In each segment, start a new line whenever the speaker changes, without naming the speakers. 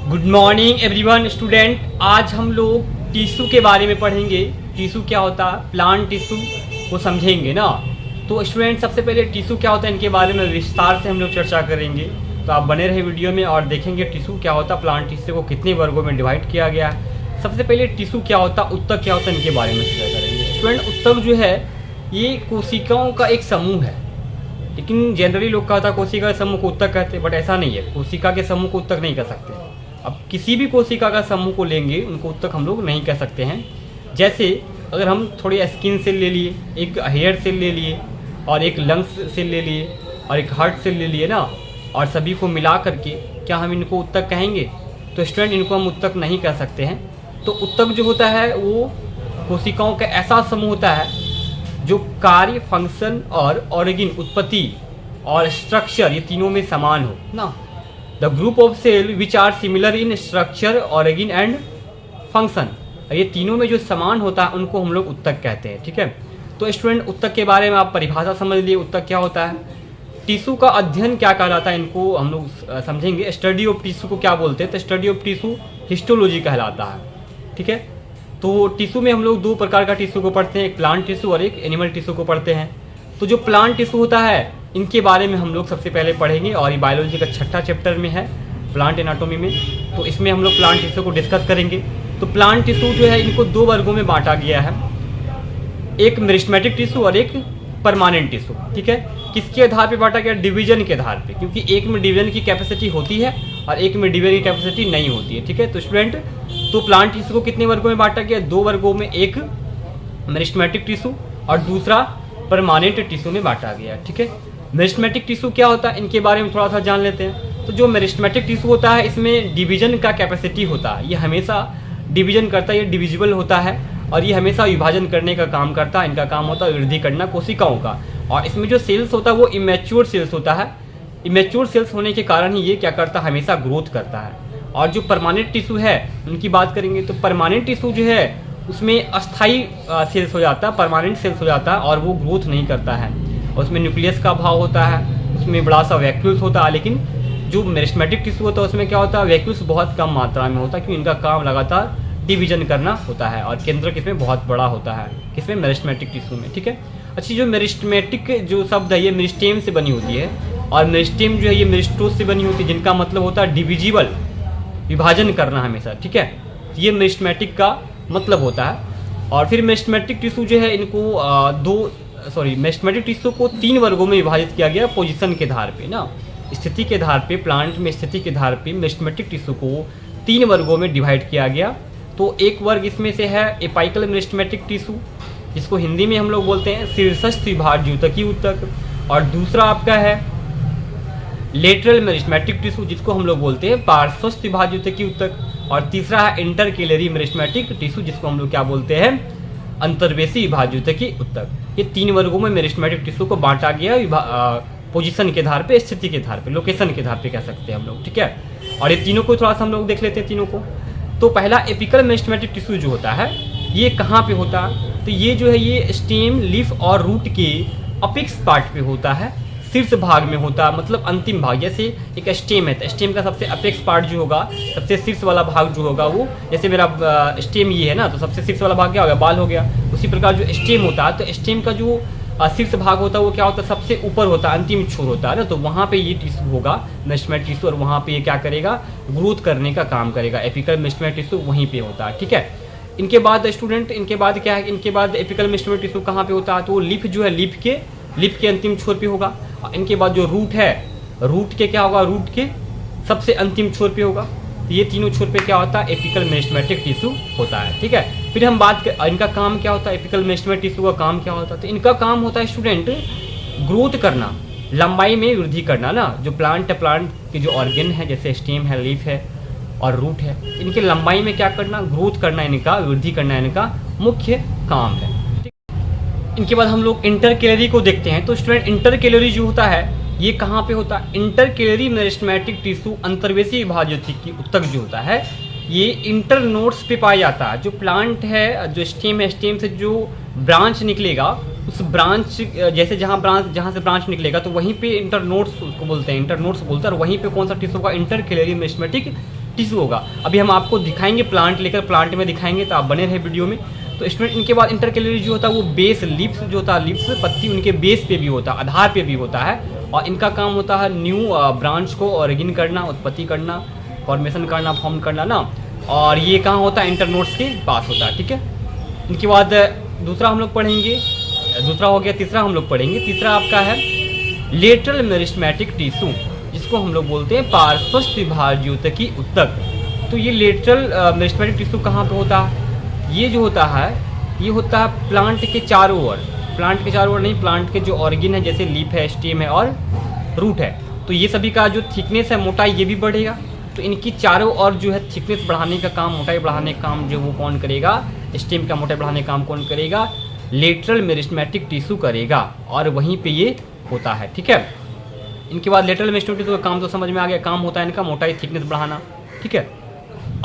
Good morning everyone student. आज हम लोग टिश्यू के बारे में पढ़ेंगे। टिश्यू क्या होता है, प्लांट टिश्यू को समझेंगे ना। तो स्टूडेंट सबसे पहले टिश्यू क्या होता है इनके बारे में विस्तार से हम लोग चर्चा करेंगे। तो आप बने रहे वीडियो में और देखेंगे टिश्यू क्या होता है, प्लांट टिश्यू को कितने वर्गों में डिवाइड किया गया है। सबसे पहले टिश्यू क्या होता है, उत्तक क्या होता है, इनके बारे में चर्चा करेंगे। स्टूडेंट उत्तक जो है ये कोशिकाओं का एक समूह है, लेकिन जनरली लोग कहता है कोशिका के समूह को उत्तक कहते हैं, बट ऐसा नहीं है। कोशिका के समूह को उत्तक नहीं कह सकते। अब किसी भी कोशिका का समूह को लेंगे उनको उत्तक हम लोग नहीं कह सकते हैं। जैसे अगर हम थोड़ी स्किन सेल ले लिए, एक हेयर सेल ले लिए और एक लंग्स सेल ले लिए और एक हार्ट सेल ले लिए ना, और सभी को मिला करके क्या हम इनको उत्तक कहेंगे? तो स्टूडेंट इनको हम उत्तक नहीं कह सकते हैं। तो उत्तक जो होता है वो कोशिकाओं का ऐसा समूह होता है जो कार्य, फंक्शन और ऑर्गन, उत्पत्ति और स्ट्रक्चर ये तीनों में समान हो ना। The group of cell which are similar in structure, organ and function, ये तीनों में जो समान होता है उनको हम लोग उत्तक कहते हैं। ठीक है, तो स्टूडेंट उत्तक के बारे में आप परिभाषा समझ लिए, उत्तक क्या होता है। टिश्यू का अध्ययन क्या कहलाता है इनको हम लोग समझेंगे। स्टडी ऑफ टिश्यू को क्या बोलते हैं? तो स्टडी ऑफ टिश्यू हिस्टोलॉजी कहलाता है। ठीक है, तो टिश्यू में हम लोग दो प्रकार का टिश्यू को पढ़ते हैं, एक प्लांट टिश्यू और एक एनिमल टिश्यू को पढ़ते हैं। तो जो प्लांट टिश्यू होता है इनके बारे में हम लोग सबसे पहले पढ़ेंगे, और ये बायोलॉजी का छठा चैप्टर में है, प्लांट एनाटॉमी में। तो इसमें हम लोग प्लांट टिश्यू को डिस्कस करेंगे। तो प्लांट टिश्यू जो है इनको दो वर्गों में बांटा गया है, एक मेरिस्टेमेटिक टिश्यू और एक परमानेंट टिश्यू। ठीक है, किसके आधार पे बांटा गया? डिवीजन के आधार पे, क्योंकि एक में डिवीजन की कैपेसिटी होती है और एक में डिवीजन की कैपेसिटी नहीं होती है। ठीक है, तो स्टूडेंट तो प्लांट टिश्यू को कितने वर्गों में बांटा गया? दो वर्गों में, एक मेरिस्टेमेटिक टिश्यू और दूसरा परमानेंट टिश्यू में बांटा गया। ठीक है, मेरिस्टेमेटिक टिश्यू क्या होता है इनके बारे में थोड़ा सा जान लेते हैं। तो जो मेरिस्टेमेटिक टिश्यू होता है इसमें डिवीजन का कैपेसिटी होता है, ये हमेशा डिवीजन करता है, ये डिविजिबल होता है और ये हमेशा विभाजन करने का काम करता है। इनका काम होता है वृद्धि करना कोशिकाओं का। और इसमें जो सेल्स होता है वो इमेच्योर सेल्स होता है। इमेच्योर सेल्स होने के कारण ही ये क्या करता है, हमेशा ग्रोथ करता है। और जो परमानेंट टिश्यू है उनकी बात करेंगे तो परमानेंट टिश्यू जो है उसमें अस्थायी सेल्स हो जाता है, परमानेंट सेल्स हो जाता है और वो ग्रोथ नहीं करता है। उसमें न्यूक्लियस का अभाव होता है, उसमें बड़ा सा वैक्यूल्स होता है। लेकिन जो मेरिस्टेमेटिक टिश्यू होता है उसमें क्या होता है, वैक्यूल्स बहुत कम मात्रा में होता है, क्योंकि इनका काम लगातार डिवीजन करना होता है और केंद्र किसमें बहुत बड़ा होता है, किसमें? मेरिस्टेमेटिक टिश्यू में। ठीक है, अच्छी जो मेरिस्टेमेटिक जो शब्द है ये मेरिस्टेम से बनी होती है और मेरिस्टेम जो है ये मेरिस्टोस से बनी होती है, जिनका मतलब होता है डिविजिबल, विभाजन करना हमेशा। ठीक है, ये मेरिस्टेमेटिक का मतलब होता है। और फिर मेरिस्टेमेटिक टिश्यू जो है इनको मेरिस्टेमेटिक टिश्यू को तीन वर्गों में विभाजित किया गया पोजीशन के आधार पे ना, स्थिति के आधार पे। प्लांट में स्थिति के आधार पे मेरिस्टेमेटिक टिश्यू को तीन वर्गों में डिवाइड किया गया। तो एक वर्ग इसमें से है एपाइकल मेरिस्टेमेटिक टिश्यू, जिसको हिंदी में हम लोग बोलते हैं शीर्षस्थ विभाज्य ऊतकीय ऊतक, और दूसरा आपका है लेटरल मेरिस्टेमेटिक टिश्यू, जिसको हम लोग बोलते हैं पार्श्वस्थ विभाज्य ऊतकीय ऊतक, और तीसरा है इंटरकेलरी मेरिस्टेमेटिक टिश्यू, जिसको हम लोग क्या बोलते हैं? अंतर्वेशी विभाज्य ऊतकीय ऊतक। ये तीन वर्गों में मेरिस्टेमेटिक टिश्यू को बांटा गया पोजीशन के आधार पे, स्थिति के आधार पे, लोकेशन के आधार पे कह सकते हैं हम लोग। ठीक है, और ये तीनों को थोड़ा सा हम लोग देख लेते हैं तीनों को। तो पहला एपिकल मेरिस्टेमेटिक टिश्यू जो होता है ये कहाँ पे होता है? तो ये जो है ये स्टेम, लीफ और रूट के अपेक्स पार्ट पे होता है, शीर्ष भाग में होता है, मतलब अंतिम भाग। जैसे एक स्टेम है तो स्टेम का सबसे अपेक्स पार्ट जो होगा, सबसे शीर्ष वाला भाग जो होगा वो, जैसे मेरा स्टेम ये है ना, तो सबसे शीर्ष वाला भाग क्या हो गया? बाल हो गया। उसी प्रकार जो स्टेम होता है तो स्टेम का जो शीर्ष भाग होता है वो क्या होता है? सबसे ऊपर होता है, अंतिम छोर होता है ना। तो वहाँ पे ये टिश्यू होगा मेरिस्टेमेटिक टिश्यू, और वहाँ पे ये क्या करेगा? ग्रोथ करने का काम करेगा। एपिकल मेरिस्टेमेटिक टिश्यू वहीं पे होता है। ठीक है, इनके बाद स्टूडेंट इनके बाद क्या है? इनके बाद एपिकल मेरिस्टेमेटिक टिश्यू कहाँ पे होता है? तो वो लीफ जो है लीफ के अंतिम छोर पे होगा। इनके बाद जो रूट है, रूट के क्या होगा? रूट के सबसे अंतिम छोर पे होगा। तो ये तीनों छोर पे क्या होता है? एपिकल मेरिस्टेमेटिक टिश्यू होता है। ठीक है, फिर हम बात कर इनका काम क्या होता है? एपिकल मेरिस्टेमेटिक टिश्यू का काम क्या होता है? तो इनका काम होता है स्टूडेंट ग्रोथ करना, लंबाई में वृद्धि करना ना। जो प्लांट है, प्लांट के जो ऑर्गन है जैसे स्टेम है, लीफ है और रूट है, इनके लंबाई में क्या करना? ग्रोथ करना, इनका वृद्धि करना इनका मुख्य काम है। इनके बाद हम लोग इंटरकेलरी को देखते हैं। तो स्टूडेंट इंटरकेलरी जो होता है ये कहाँ पे होता है? इंटरकेलरी मेरिस्टेमेटिक टिश्यू अंतर्वेशी विभाज्य ऊतक जो होता है ये इंटरनोड्स पे पाया जाता है। जो प्लांट है, जो स्टेम है, स्टेम से जो ब्रांच निकलेगा उस ब्रांच, जैसे जहाँ से ब्रांच निकलेगा तो वहीं पे इंटरनोड्स उसको बोलते हैं, इंटरनोड्स बोलते हैं। और वहीं पे कौन सा टिश्यू का? इंटरकेलरी मेरिस्टेमेटिक टिश्यू होगा। अभी हम आपको दिखाएंगे प्लांट लेकर, प्लांट में दिखाएंगे, तो आप बने रहे वीडियो में। तो स्टूडेंट इनके बाद इंटरकेलरी जो होता है वो बेस लीव्स जो होता है, लीव्स पत्ती उनके बेस पे भी होता है, आधार पे भी होता है, और इनका काम होता है न्यू ब्रांच को ऑरिजिन करना, उत्पत्ति करना, फॉर्मेशन करना, फॉर्म करना ना। और ये कहाँ होता है? इंटरनोड्स के पास होता है, ठीक है। इनके बाद दूसरा हम लोग पढ़ेंगे, दूसरा हो गया, तीसरा हम लोग पढ़ेंगे। तीसरा आपका है लेटरल मेरिस्टेमेटिक टिश्यू, जिसको हम लोग बोलते हैं पार्श्वस्थ विभाज्योतकी ऊतक। तो ये लेटरल मेरिस्टेमेटिक टिश्यू कहाँ पे होता है? ये जो होता है ये होता है प्लांट के चारों ओर, प्लांट के चारों ओर नहीं, प्लांट के जो ऑर्गन है, जैसे लीफ है, स्टेम है और रूट है, तो ये सभी का जो थिकनेस है, मोटाई, ये भी बढ़ेगा। तो इनकी चारों ओर जो है थिकनेस बढ़ाने का काम, मोटाई बढ़ाने का काम जो वो कौन करेगा? स्टेम का मोटाई बढ़ाने का काम कौन करेगा? लेटरल मेरिस्टेमेटिक टिश्यू करेगा, और वहीं पे ये होता है, ठीक है। इनके बाद लेटरल मेरिस्टेमेटिक टिश्यू का काम तो समझ में आ गया, काम होता है इनका मोटाई, थिकनेस बढ़ाना, ठीक है।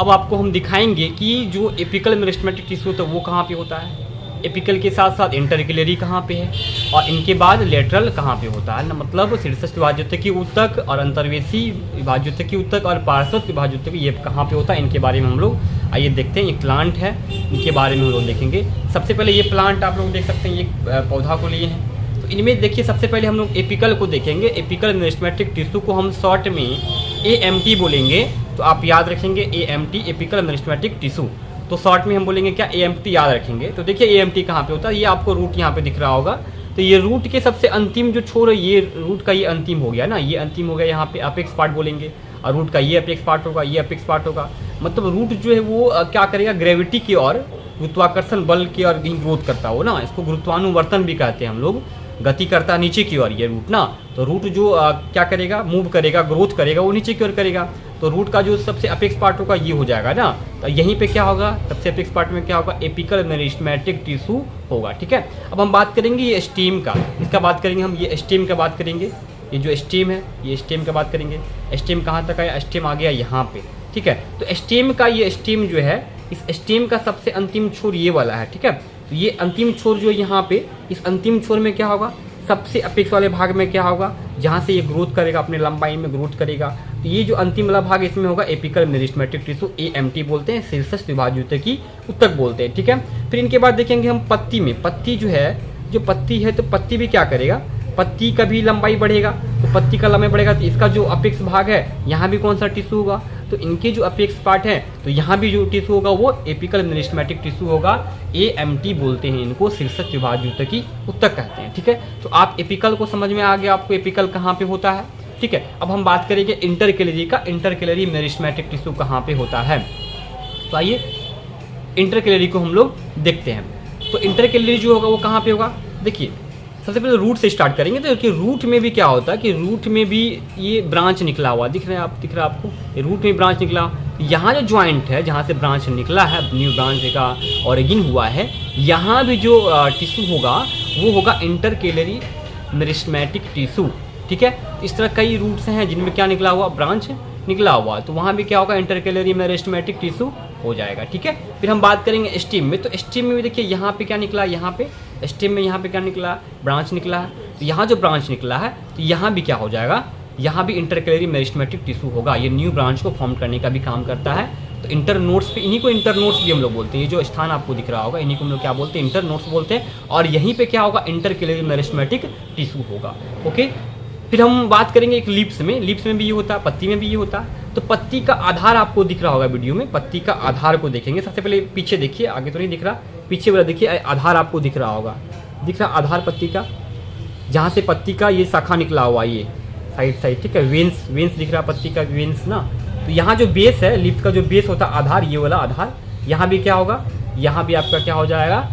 अब आपको हम दिखाएंगे कि जो एपिकल मेरिस्टेमेटिक टिश्यू होता है वो कहाँ पे होता है, एपिकल के साथ साथ इंटरकेलरी कहाँ पे है, और इनके बाद लेटरल कहाँ पे होता है ना, मतलब शीर्षस्थ विभाज्योतकी ऊतक और अंतर्वेशी विभाज्योतकी ऊतक और पार्श्वस्थ विभाज्योतकी, ये कहाँ पे होता है, इनके बारे में हम लोग आइए देखते हैं। ये प्लांट है, इनके बारे में हम लोग देखेंगे। सबसे पहले ये प्लांट आप लोग देख सकते हैं, ये पौधा को लिए हैं। तो इनमें देखिए सबसे पहले हम लोग एपिकल को देखेंगे। एपिकल मेरिस्टेमेटिक टिश्यू को हम शॉर्ट में AMT बोलेंगे, तो आप याद रखेंगे AMT, एपिकल मेरिस्टेमेटिक टिश्यू। तो शॉर्ट में हम बोलेंगे क्या? AMT याद रखेंगे। तो देखिए AMT कहाँ पे होता है, ये आपको रूट यहाँ पे दिख रहा होगा। तो ये रूट के सबसे अंतिम जो छोर है, ये रूट का ये अंतिम हो गया ना, ये अंतिम हो गया, यहाँ पे अपेक्स पार्ट बोलेंगे, और रूट का ये अपेक्स पार्ट होगा, ये अपेक्स पार्ट होगा। मतलब रूट जो है वो क्या करेगा? ग्रेविटी की और गुरुत्वाकर्षण बल की और ग्रोथ करता हो ना, इसको गुरुत्वानुवर्तन भी कहते हैं हम लोग, गति करता है नीचे की ओर ये रूट ना। तो रूट जो क्या करेगा? मूव करेगा, ग्रोथ करेगा, वो नीचे की ओर करेगा। तो रूट का जो सबसे अपेक्स पार्ट होगा ये हो जाएगा ना, तो यहीं पे क्या होगा? सबसे अपेक्स पार्ट में क्या होगा? एपिकल मेरिस्टेमेटिक टिश्यू होगा, ठीक है। अब हम बात करेंगे ये स्टेम का, इसका बात करेंगे हम, ये स्टेम का बात करेंगे। ये जो स्टेम है, ये स्टेम का बात करेंगे। स्टेम कहाँ तक आया? स्टेम आ गया यहाँ पे, ठीक है। तो स्टेम का ये स्टेम जो है, इस स्टेम का सबसे अंतिम छोर ये वाला है, ठीक है। तो ये अंतिम छोर जो यहाँ पे, इस अंतिम छोर में क्या होगा? सबसे अपेक्स वाले भाग में क्या होगा? जहाँ से ये ग्रोथ करेगा, अपने लंबाई में ग्रोथ करेगा। तो ये जो अंतिम वाला भाग इसमें होगा एपिकल मेरिस्टेमेटिक टिश्यू, AMT बोलते हैं, शीर्षस्थ विभाज्योतकी ऊतक बोलते हैं, ठीक है। फिर इनके बाद देखेंगे हम पत्ती में। पत्ती जो है, जो पत्ती है, तो पत्ती भी क्या करेगा? पत्ती का भी लंबाई बढ़ेगा। तो पत्ती का लंबाई बढ़ेगा तो इसका जो अपेक्स भाग है, यहाँ भी कौन सा टिश्यू होगा? तो इनके जो अपेक्स पार्ट है, तो यहाँ भी जो टिश्यू होगा वो एपिकल मेरिस्टेमेटिक टिश्यू होगा, AMT बोलते हैं इनको, शीर्षस्थ विभाज्योतकी ऊतक कहते हैं, ठीक है। तो आप एपिकल को समझ में आ गया, आपको एपिकल कहाँ पे होता है, ठीक है। अब हम बात करेंगे इंटरकेलरी का। इंटरकेलरी मेरिस्टेमेटिक टिश्यू कहाँ पे होता है, तो आइए इंटरकेलरी को हम लोग देखते हैं। तो इंटरकेलरी जो होगा वो कहाँ पे होगा? देखिए सबसे पहले रूट से स्टार्ट करेंगे। तो कि रूट में भी क्या होता है कि रूट में भी ये ब्रांच निकला हुआ दिख रहा है आपको, ये रूट में ब्रांच निकला। यहाँ जो ज्वाइंट है, जहाँ से ब्रांच निकला है, न्यू ब्रांच का ऑरिजिन हुआ है, यहाँ भी जो टिश्यू होगा वो होगा इंटरकेलरी मेरिस्टेमेटिक टिश्यू, ठीक है। इस तरह कई रूट्स हैं जिनमें क्या निकला हुआ? ब्रांच निकला हुआ, तो वहाँ भी क्या होगा? इंटरकेलरी मेरिस्टेमेटिक टिश्यू हो जाएगा, ठीक है। फिर हम बात करेंगे स्टेम में। तो स्टेम में भी देखिए यहाँ पे क्या निकला, यहाँ पे स्टेम में यहाँ पे क्या निकला? ब्रांच निकला है। तो यहाँ जो ब्रांच निकला है, तो यहाँ भी क्या हो जाएगा? यहाँ भी इंटरकेलरी मेरिस्टेमेटिक टिश्यू होगा, ये न्यू ब्रांच को फॉर्म करने का भी काम करता है। तो इंटरनोड्स पे, इन्हीं को इंटरनोड्स भी हम लोग बोलते हैं। ये जो स्थान आपको दिख रहा होगा, इन्हीं को हम लोग क्या बोलते हैं? इंटरनोड्स बोलते हैं। और यहीं पे क्या होगा? इंटरकेलरी मेरिस्टेमेटिक टिश्यू होगा, ओके। फिर हम बात करेंगे एक लीव्स में। लीव्स में भी ये होता है, पत्ती में भी ये होता है। तो पत्ती का आधार आपको दिख रहा होगा वीडियो में, पत्ती का आधार को देखेंगे। सबसे पहले पीछे देखिए, आगे तो नहीं दिख रहा, पीछे वाला देखिए, आधार आपको दिख रहा होगा, दिख रहा आधार पत्ती का, जहाँ से पत्ती का ये शाखा निकला हुआ, ये साइड, ठीक है। वेंस दिख रहा पत्ती का, वेंस ना। तो यहाँ जो बेस है, लीफ का जो बेस होता है आधार, ये वाला आधार, यहाँ भी क्या होगा? यहाँ भी आपका क्या हो जाएगा?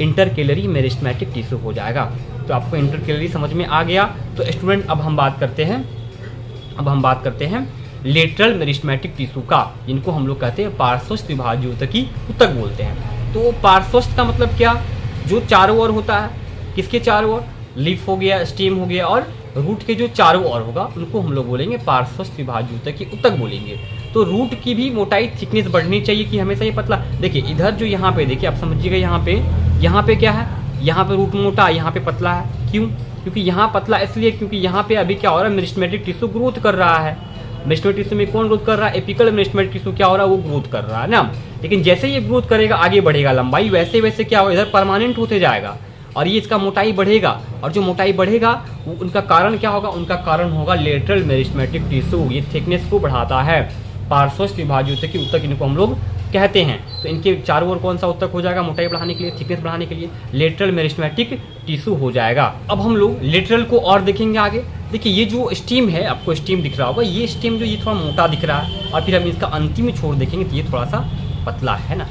इंटरकेलरी मेरिस्टेमेटिक टिश्यू हो जाएगा। तो आपको इंटरकेलरी समझ में आ गया। तो स्टूडेंट अब हम बात करते हैं लेटरल मेरिस्टेमेटिक टिश्यू का, जिनको हम लोग कहते हैं पार्श्वस्थ विभाज्योतकी ऊतक बोलते हैं। तो पार्श्वस्थ का मतलब क्या? जो चारों ओर होता है, किसके चारों ओर? लीफ हो गया, स्टेम हो गया, और रूट के जो चारों ओर होगा उनको हम लोग बोलेंगे पार्श्वस्थ विभाज्योतकी ऊतक बोलेंगे। तो रूट की भी मोटाई, थिकनेस बढ़नी चाहिए कि हमेशा ये पतला। देखिए इधर जो यहाँ पे देखिए, आप समझिएगा, यहाँ पे क्या है? यहाँ पे रूट मोटा, यहाँ पे पतला है। क्यों? क्योंकि यहाँ पतला इसलिए क्योंकि यहाँ पे अभी क्या हो रहा है? मेरिस्टेमेटिक टिश्यू ग्रोथ कर रहा है। मेरिस्टेमेटिक टिश्यू में कौन ग्रोथ कर रहा है, एपिकल मेरिस्टेमेटिक टिश्यू क्या हो रहा है, वो ग्रोथ कर रहा है ना। लेकिन जैसे ये ग्रोथ करेगा, आगे बढ़ेगा लंबाई, वैसे वैसे क्या होगा, इधर परमानेंट होते जाएगा और ये इसका मोटाई बढ़ेगा। और जो मोटाई बढ़ेगा वो उनका कारण क्या होगा, उनका कारण होगा लेटरल मेरिस्टेमेटिक टिश्यू। ये थिकनेस को बढ़ाता है, पार्श्वस्थ विभाज्य ऊतक की ऊतक इनको हम लोग कहते हैं। तो इनके चारों ओर कौन सा ऊतक हो जाएगा, मोटाई बढ़ाने के लिए, थिकनेस बढ़ाने के लिए लेटरल मेरिस्टेमेटिक टिश्यू हो जाएगा। अब हम लोग लेटरल को और देखेंगे आगे। देखिए ये जो स्टीम है, आपको स्टीम दिख रहा होगा, ये स्टीम जो ये थोड़ा मोटा दिख रहा है, और फिर हम इसका अंतिम छोर देखेंगे तो ये थोड़ा सा पतला है ना।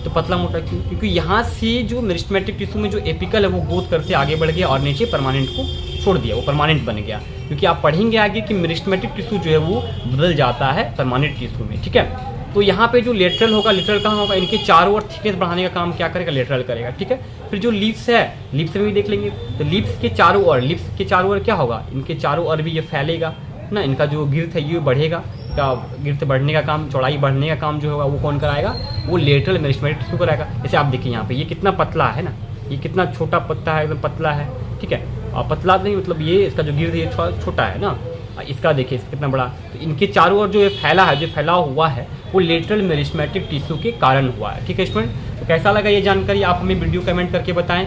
तो पतला मोटा क्यों, क्योंकि यहाँ से जो मेरिस्टेमेटिक टिश्यू में जो एपिकल है वो ग्रोथ करते आगे बढ़ गया और नीचे परमानेंट को छोड़ दिया, वो परमानेंट बन गया। क्योंकि आप पढ़ेंगे आगे कि मेरिस्टेमेटिक टिश्यू जो है वो बदल जाता है परमानेंट टिश्यू में, ठीक है। तो यहाँ पे जो लेटरल होगा, लेटरल कहाँ होगा, इनके चारों ओर थिकनेस बढ़ाने का काम क्या करेगा, लेटरल करेगा, ठीक है। फिर जो लिप्स है, लिप्स में भी देख लेंगे, तो लिप्स के चारों ओर क्या होगा, इनके चारों ओर भी ये फैलेगा ना, इनका जो गिर्थ है ये बढ़ेगा, का गिर्थ बढ़ने का काम, चौड़ाई बढ़ने का काम जो होगा वो कौन कराएगा, वो लेटरल मेरिस्टेमेटिक टिश्यू कराएगा। जैसे आप देखिए यहाँ पे ये कितना पतला है ना, ये कितना छोटा पत्ता है, एकदम पतला है, ठीक है। और पतला नहीं मतलब ये इसका जो गिर्थ ये छोटा है ना, इसका देखिए कितना बड़ा। तो इनके चारों ओर जो ये फैला है, जो फैला हुआ है, वो लेटरल मेरिस्टेमेटिक टिश्यू के कारण हुआ है, ठीक है स्टूडेंट। तो कैसा लगा ये जानकारी, आप हमें वीडियो कमेंट करके बताएं।